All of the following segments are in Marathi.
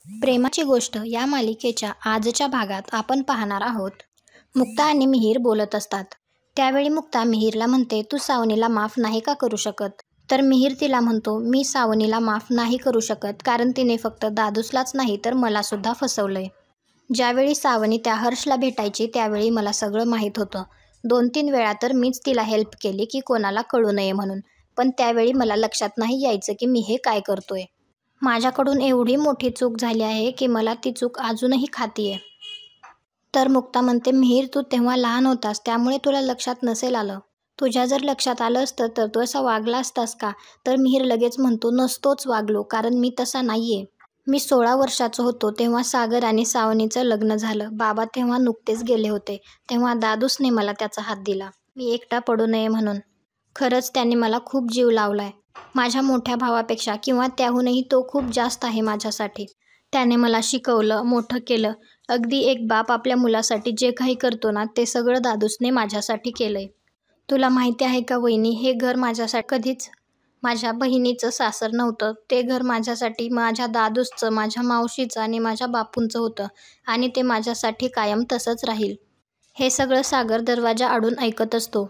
प्रेमाची गोष्ट या मालिकेच्या आजच्या भागात आपण पाहणार आहोत. मुक्ता आणि मिहीर बोलत असतात. त्यावेळी मुक्ता मिहीरला म्हणते, तू सावनीला माफ नाही का करू शकत? तर मिहीर तिला म्हणतो, मी सावनीला माफ नाही करू शकत कारण तिने फक्त दादूसलाच नाही तर मला सुद्धा फसवलंय. ज्यावेळी सावनी त्या हर्षला भेटायची त्यावेळी मला सगळं माहीत होतं. 2-3 वेळा तर मीच तिला हेल्प केली की कोणाला कळू नये म्हणून. पण त्यावेळी मला लक्षात नाही यायचं की मी हे काय करतोय. माझ्याकडून एवढी मोठी चूक झाली आहे की मला ती चूक अजूनही खातीये. तर मुक्ता म्हणते, मिहीर तू तेव्हा लहान होतास त्यामुळे तुला लक्षात नसेल आलं. तुझ्या जर लक्षात आलं असतं तर तू असा वागला असतास का? तर मिहीर लगेच म्हणतो, नसतोच वागलो कारण मी तसा नाहीये. मी 16 वर्षाचं होतो तेव्हा सागर आणि सावनीचं लग्न झालं. बाबा तेव्हा नुकतेच गेले होते. तेव्हा दादूसने मला त्याचा हात दिला. मी एकटा पडू नये म्हणून. खरंच त्याने मला खूप जीव लावलाय. माझ्या मोठ्या भावापेक्षा किंवा त्याहूनही तो खूप जास्त आहे माझ्यासाठी. त्याने मला शिकवलं, मोठं केलं. अगदी एक बाप आपल्या मुलासाठी जे काही करतो ना ते सगळं दादूसने माझ्यासाठी केलंय. तुला माहिती आहे का वहिनी, हे घर माझ्यासाठी कधीच माझ्या बहिणीचं सासर नव्हतं. ते घर माझ्यासाठी माझ्या दादूसचं, माझ्या मावशीचं आणि माझ्या बापूंचं होतं आणि ते माझ्यासाठी कायम तसंच राहील. हे सगळं सागर दरवाजा आडून ऐकत असतो.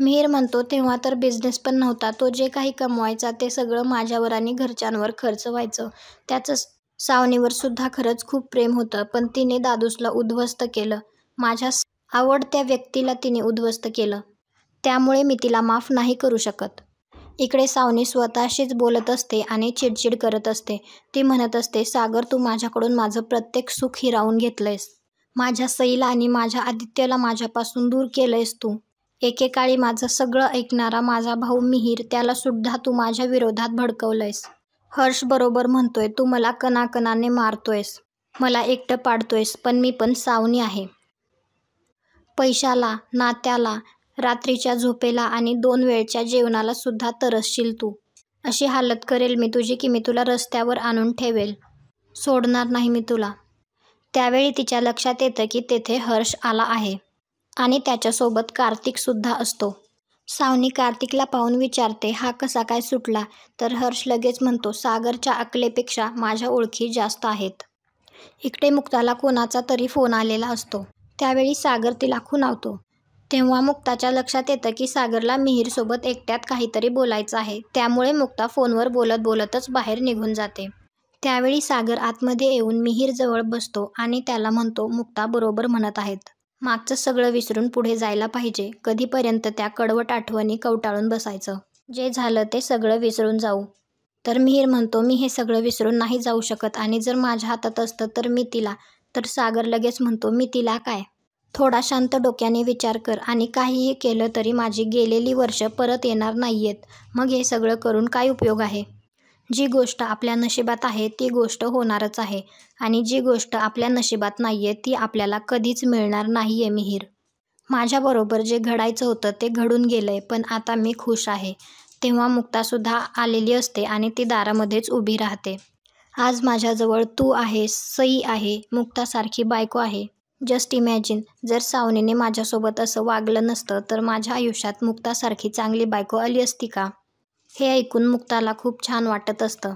मिहीर म्हणतो, तेव्हा तर बिझनेस पण नव्हता. तो जे काही कमवायचा ते सगळं माझ्यावर आणि घरच्यांवर खर्च व्हायचं. त्याचं सावनीवर सुद्धा खरंच खूप प्रेम होतं पण तिने दादूसला उद्ध्वस्त केलं. माझ्या आवडत्या व्यक्तीला तिने उद्ध्वस्त केलं. त्यामुळे मी तिला माफ नाही करू शकत. इकडे सावनी स्वतःशीच बोलत असते आणि चिडचिड करत असते. ती म्हणत असते, सागर तू माझ्याकडून माझं प्रत्येक सुख हिरावून घेतलंयस. माझ्या सईला आणि माझ्या आदित्यला माझ्यापासून दूर केलंयस तू. एकेकाळी माझं सगळं ऐकणारा माझा भाऊ मिहीर त्याला सुद्धा तू माझ्या विरोधात भडकवलंयस. हर्ष बरोबर म्हणतोय, तू मला कणाकणाने मारतोयस. मला एकटं पाडतोयस पण मी पण सावनी आहे. पैशाला, नात्याला, रात्रीच्या झोपेला आणि 2 वेळच्या जेवणाला सुद्धा तरसशील तू. अशी हालत करेल मी तुझी की मी तुला रस्त्यावर आणून ठेवेल. सोडणार नाही मी तुला. त्यावेळी तिच्या लक्षात येतं की तेथे हर्ष आला आहे आणि त्याच्यासोबत कार्तिक सुद्धा असतो. सावनी कार्तिकला पाहून विचारते, हा कसा काय सुटला? तर हर्ष लगेच म्हणतो, सागरच्या अकलेपेक्षा माझ्या ओळखी जास्त आहेत. इकडे मुक्ताला कोणाचा तरी फोन आलेला असतो. त्यावेळी सागर तिला खुणावतो. तेव्हा मुक्ताच्या लक्षात येतं की सागरला मिहीरसोबत एकट्यात काहीतरी बोलायचं आहे. त्यामुळे मुक्ता फोनवर बोलत बोलतच बाहेर निघून जाते. त्यावेळी सागर आतमध्ये येऊन मिहीरजवळ बसतो आणि त्याला म्हणतो, मुक्ता बरोबर म्हणत आहेत. मागचं सगळं विसरून पुढे जायला पाहिजे. कधीपर्यंत त्या कडवट आठवणी कवटाळून बसायचं? जे झालं ते सगळं विसरून जाऊ. तर मिहीर म्हणतो, मी हे सगळं विसरून नाही जाऊ शकत आणि जर माझ्या हातात असतं तर मी तिला. तर सागर लगेच म्हणतो, मी तिला काय? थोडा शांत डोक्याने विचार कर आणि काहीही केलं तरी माझी गेलेली वर्ष परत येणार नाहीयेत. मग हे सगळं करून काय उपयोग आहे? जी गोष्ट आपल्या नशिबात आहे ती गोष्ट होणारच आहे आणि जी गोष्ट आपल्या नशिबात नाहीये ती आपल्याला कधीच मिळणार नाहीये मिहीर. माझ्याबरोबर जे घडायचं होतं ते घडून गेलंय पण आता मी खुश आहे. तेव्हा मुक्तासुद्धा आलेली असते आणि ती दारामध्येच उभी राहते. आज माझ्याजवळ तू आहेस, सई आहे, मुक्तासारखी बायको आहे. जस्ट इमॅजिन, जर सावनीने माझ्यासोबत असं वागलं नसतं तर माझ्या आयुष्यात मुक्तासारखी चांगली बायको आली असती का? हे ऐकून मुक्ताला खूप छान वाटत असतं.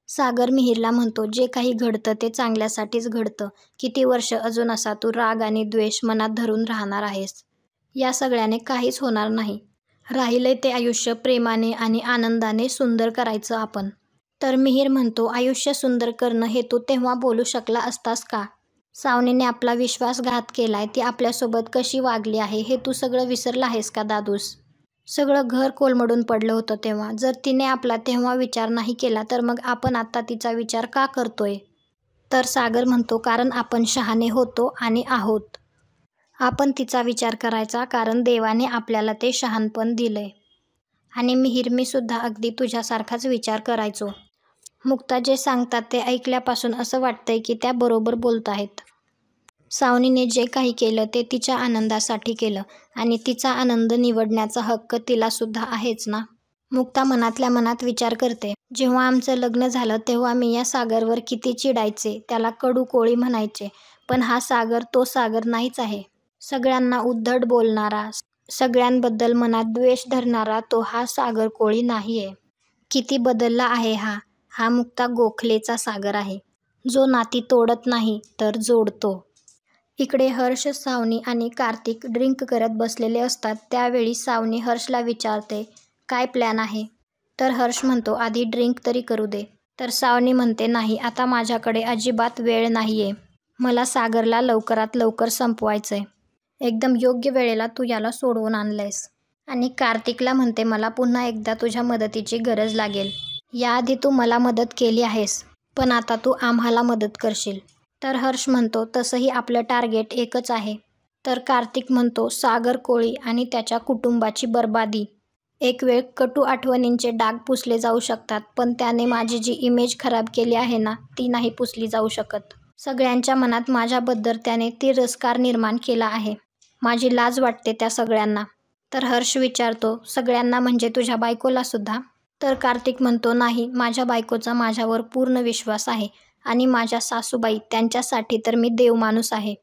सागर मिहीरला म्हणतो, जे काही घडतं ते चांगल्यासाठीच घडतं. किती वर्ष अजून असा तू राग आणि द्वेष मनात धरून राहणार आहेस? या सगळ्याने काहीच होणार नाही. राहिलंय ते आयुष्य प्रेमाने आणि आनंदाने सुंदर करायचं आपण. तर मिहीर म्हणतो, आयुष्य सुंदर करणं हे तू तेव्हा बोलू शकला असतास का? सावनीने आपला विश्वासघात केलाय, ती आपल्यासोबत कशी वागली आहे हे तू सगळं विसरला आहेस का दादूस? सगळं घर कोलमडून पडलं होतं तेव्हा. जर तिने आपला तेव्हा विचार नाही केला तर मग आपण आता तिचा विचार का करतोय? तर सागर म्हणतो, कारण आपण शहाणे होतो आणि आहोत. आपण तिचा विचार करायचा कारण देवाने आपल्याला ते शहाणपण दिलंय. आणि मिहीर मी सुद्धा अगदी तुझ्यासारखाच विचार करायचो. मुक्ता जे सांगतात ते ऐकल्यापासून असं वाटतंय की त्या बरोबर बोलताहेत. सावनीने जे काही केलं ते तिच्या आनंदासाठी केलं आणि तिचा आनंद निवडण्याचा हक्क तिला सुद्धा आहेच ना. मुक्ता मनातल्या मनात विचार करते, जेव्हा आमचं लग्न झालं तेव्हा मी या सागरवर किती चिडायचे, त्याला कडू कोळी म्हणायचे. पण हा सागर तो सागर नाहीच आहे. सगळ्यांना उद्धट बोलणारा, सगळ्यांबद्दल मनात द्वेष धरणारा तो हा सागर कोळी नाहीये. किती बदलला आहे हा. हा मुक्ता गोखलेचा सागर आहे. जो नाती तोडत नाही तर जोडतो. इकडे हर्ष, सावनी आणि कार्तिक ड्रिंक करत बसलेले असतात. त्यावेळी सावनी हर्षला विचारते, काय प्लॅन आहे? तर हर्ष म्हणतो, आधी ड्रिंक तरी करू दे. तर सावनी म्हणते, नाही, आता माझ्याकडे अजिबात वेळ नाहीये. मला सागरला लवकरात लवकर संपवायचंय. एकदम योग्य वेळेला तू याला सोडवून आणलंयस. आणि कार्तिकला म्हणते, मला पुन्हा एकदा तुझ्या मदतीची गरज लागेल. याआधी तू मला मदत केली आहेस, पण आता तू आम्हाला मदत करशील. तर हर्ष म्हणतो, तसंही आपलं टार्गेट एकच आहे. तर कार्तिक म्हणतो, सागर कोळी आणि त्याच्या कुटुंबाची बर्बादी. एक वेळ कटू आठवणींचे डाग पुसले जाऊ शकतात, पण त्याने माझी जी इमेज खराब केली आहे ना, ती नाही पुसली जाऊ शकत. सगळ्यांच्या मनात माझ्याबद्दल त्याने तिरस्कार निर्माण केला आहे. माझी लाज वाटते त्या सगळ्यांना. तर हर्ष विचारतो, सगळ्यांना म्हणजे तुझ्या बायकोला सुद्धा? तर कार्तिक म्हणतो, नाही, माझ्या बायकोचा माझ्यावर पूर्ण विश्वास आहे आणि माझ्या सासूबाई, त्यांच्यासाठी तर मी देवमाणूस आहे.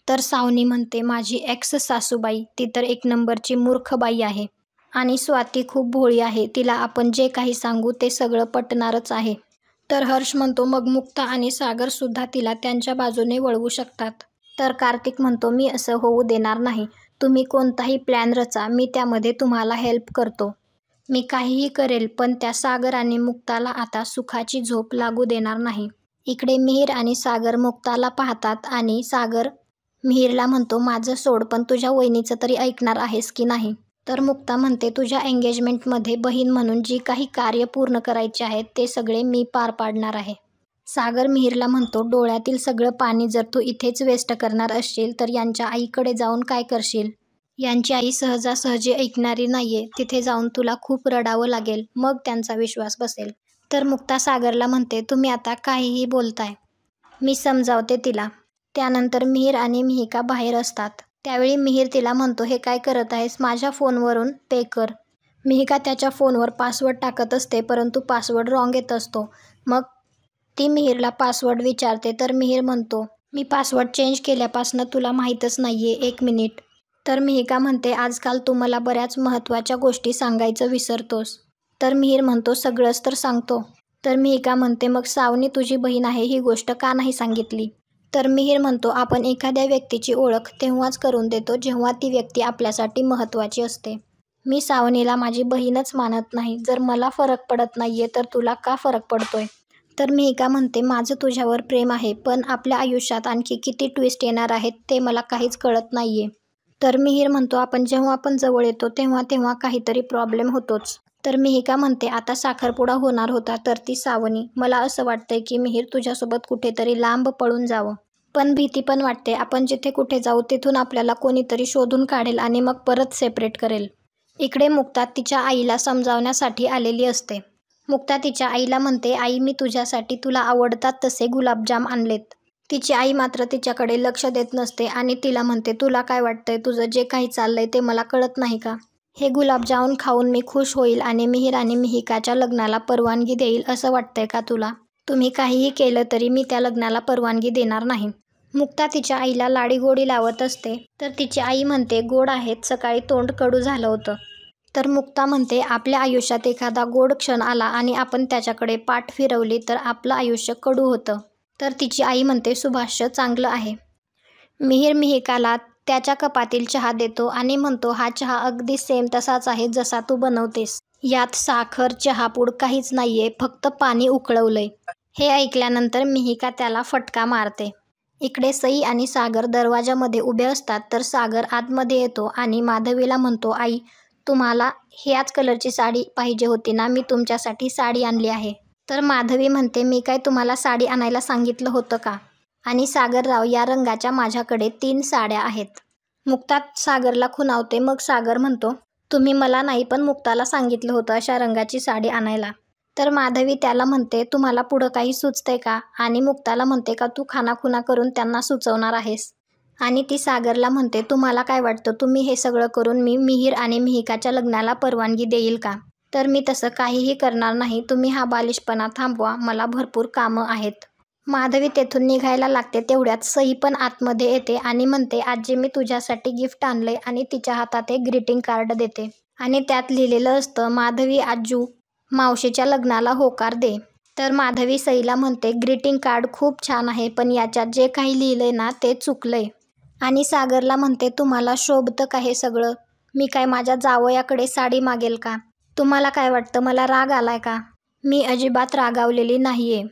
तर सावनी म्हणते, माझी एक्स सासूबाई, ती तर एक नंबरची मूर्ख बाई आहे. आणि स्वाती खूप भोळी आहे. तिला आपण जे काही सांगू ते सगळं पटणारच आहे. तर हर्ष म्हणतो, मग मुक्ता आणि सागर सुद्धा तिला त्यांच्या बाजूने वळवू शकतात. तर कार्तिक म्हणतो, मी असं होऊ देणार नाही. तुम्ही कोणताही प्लॅन रचा, मी त्यामध्ये तुम्हाला हेल्प करतो. मी काहीही करेल, पण त्या सागर आणि मुक्ताला आता सुखाची झोप लागू देणार नाही. इकडे मिहीर आणि सागर मुक्ताला पाहतात आणि सागर मिहीरला म्हणतो, माझं सोड, पण तुझ्या वहिनीचं तरी ऐकणार आहेस की नाही? तर मुक्ता म्हणते, तुझ्या एंगेजमेंटमध्ये बहीण म्हणून जी काही कार्य पूर्ण करायची आहेत ते सगळे मी पार पाडणार आहे. सागर मिहीरला म्हणतो, डोळ्यातील सगळं पाणी जर तू इथेच वेस्ट करणार असशील तर यांच्या आईकडे जाऊन काय करशील? यांची आई सहजासहजी ऐकणारी नाहीये. तिथे जाऊन तुला खूप रडावं लागेल, मग त्यांचा विश्वास बसेल. तर मुक्ता सागरला म्हणते, तुम्ही आता काहीही बोलताय, मी समजावते तिला. त्यानंतर मिहीर आणि मिहिका बाहेर असतात. त्यावेळी मिहीर तिला म्हणतो, हे काय करत आहेस? माझ्या फोनवरून पे कर. मिहिका त्याच्या फोनवर पासवर्ड टाकत असते, परंतु पासवर्ड रॉंग येत असतो. मग ती मिहीरला पासवर्ड विचारते. तर मिहीर म्हणतो, मी पासवर्ड चेंज केल्यापासनं तुला माहीतच नाहीये, 1 मिनिट. तर मिहिका म्हणते, आजकाल तू मला बऱ्याच महत्त्वाच्या गोष्टी सांगायचं विसरतोस. तर मिहीर म्हणतो, सगळंच तर सांगतो. तर मिहिका म्हणते, मग सावनी तुझी बहीण आहे ही गोष्ट का नाही सांगितली? तर मिहीर म्हणतो, आपण एखाद्या व्यक्तीची ओळख तेव्हाच करून देतो जेव्हा ती व्यक्ती आपल्यासाठी महत्त्वाची असते. मी सावनीला माझी बहीणच मानत नाही. जर मला फरक पडत नाहीये तर तुला का फरक पडतोय? तर मिहिका म्हणते, माझं तुझ्यावर प्रेम आहे, पण आपल्या आयुष्यात आणखी किती ट्विस्ट येणार आहेत ते मला काहीच कळत नाहीये. तर मिहीर म्हणतो, आपण जेव्हा जवळ येतो तेव्हा तेव्हा काहीतरी प्रॉब्लेम होतोच. तर मिहिका म्हणते, आता साखरपुडा होणार होता तर ती सावनी. मला असं वाटतंय की मिहीर तुझ्यासोबत कुठेतरी लांब पळून जावं. पण भीती पण वाटते. आपण जिथे कुठे जाऊ तिथून आपल्याला कोणीतरी शोधून काढेल आणि मग परत सेपरेट करेल. इकडे मुक्ता तिच्या आईला समजावण्यासाठी आलेली असते. मुक्ता तिच्या आईला म्हणते, आई, मी तुझ्यासाठी तुला आवडतात तसे गुलाबजाम आणलेत. तिची आई मात्र तिच्याकडे लक्ष देत नसते आणि तिला म्हणते, तुला काय वाटतंय? तुझं जे काही चाललंय ते मला कळत नाही का? हे गुलाबजामुन खाऊन मी खुश होईल आणि मिहीर आणि मिहिकाच्या लग्नाला परवानगी देईल असं वाटतंय का तुला? तुम्ही काहीही केलं तरी मी त्या लग्नाला परवानगी देणार नाही. मुक्ता तिच्या आईला लाडीगोडी लावत असते. तर तिची आई म्हणते, गोड आहेत, सकाळी तोंड कडू झालं होतं. तर मुक्ता म्हणते, आपल्या आयुष्यात एखादा गोड क्षण आला आणि आपण त्याच्याकडे पाठ फिरवली तर आपलं आयुष्य कडू होतं. तर तिची आई म्हणते, सुभाष चांगलं आहे. मिहीर मिहिकाला त्याच्या कपातील चहा देतो आणि म्हणतो, हा चहा अगदी सेम तसाच आहे जसा तू बनवतेस. यात साखर, चहापूड काहीच नाहीये, फक्त पाणी उकळवलंय. हे ऐकल्यानंतर मिहिका त्याला फटका मारते. इकडे सई आणि सागर दरवाजामध्ये उभे असतात. तर सागर आतमध्ये येतो आणि माधवीला म्हणतो, आई, तुम्हाला ह्याच कलरची साडी पाहिजे होती ना? मी तुमच्यासाठी साडी आणली आहे. तर माधवी म्हणते, मी काय तुम्हाला साडी आणायला सांगितलं होतं का? आणि सागरराव, या रंगाच्या माझ्याकडे 3 साड्या आहेत. मुक्ता सागरला खुणावते. मग सागर म्हणतो, तुम्ही मला नाही पण मुक्ताला सांगितलं होतं अशा रंगाची साडी आणायला. तर माधवी त्याला म्हणते, तुम्हाला पुढं काही सुचतंय का? आणि मुक्ताला म्हणते, का तू खानाखुणा करून त्यांना सुचवणार आहेस? आणि ती सागरला म्हणते, तुम्हाला काय वाटतं, तुम्ही हे सगळं करून मी मिहीर आणि मिहिकाच्या लग्नाला परवानगी देईल का? तर मी तसं काहीही करणार नाही. तुम्ही हा बालिशपणा थांबवा, मला भरपूर कामं आहेत. माधवी तेथून निघायला लागते. तेवढ्यात सई पण आतमध्ये येते आणि म्हणते, आजी, मी तुझ्यासाठी गिफ्ट आणलंय. आणि तिच्या हातात एक ग्रीटिंग कार्ड देते आणि त्यात लिहिलेलं असतं, माधवी आजू, मावशीच्या लग्नाला होकार दे. तर माधवी सईला म्हणते, ग्रीटिंग कार्ड खूप छान आहे, पण याच्यात जे काही लिहिलंय ना ते चुकलंय. आणि सागरला म्हणते, तुम्हाला शोभतं का हे सगळं? मी काय माझ्या जावयाकडे साडी मागेल का? तुम्हाला काय वाटतं, मला राग आलाय का? मी अजिबात रागावलेली नाहीये.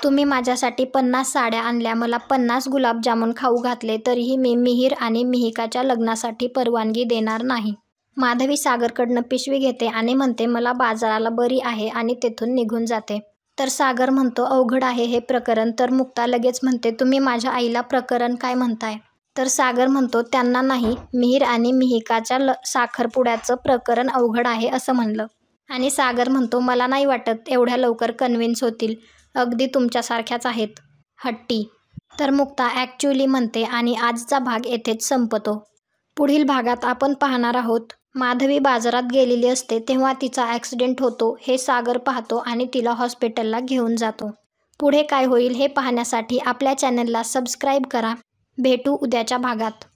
तुम्ही माझ्यासाठी 50 साड्या आणल्या, मला 50 गुलाबजामुन खाऊ घातले, तरीही मी मिहीर आणि मिहिकाच्या लग्नासाठी परवानगी देणार नाही. माधवी सागरकडनं पिशवी घेते आणि म्हणते, मला बाजाराला बरी आहे आणि तेथून निघून जाते. तर सागर म्हणतो, अवघड आहे हे प्रकरण. तर मुक्ता लगेच म्हणते, तुम्ही माझ्या आईला प्रकरण काय म्हणताय? तर सागर म्हणतो, त्यांना नाही, मिहीर आणि मिहिकाच्या साखरपुड्याचं प्रकरण अवघड आहे असं म्हणलं. आणि सागर म्हणतो, मला नाही वाटत एवढ्या लवकर कन्व्हिन्स होतील. अगदी तुमच्यासारख्याच आहेत, हट्टी. तर मुक्ता ॲक्च्युली म्हणते आणि आजचा भाग येथेच संपतो. पुढील भागात आपण पाहणार आहोत, माधवी बाजारात गेलेली असते तेव्हा तिचा ॲक्सिडेंट होतो हे सागर पाहतो आणि तिला हॉस्पिटलला घेऊन जातो. पुढे काय होईल हे पाहण्यासाठी आपल्या चॅनलला सबस्क्राईब करा. भेटू उद्याच्या भागात.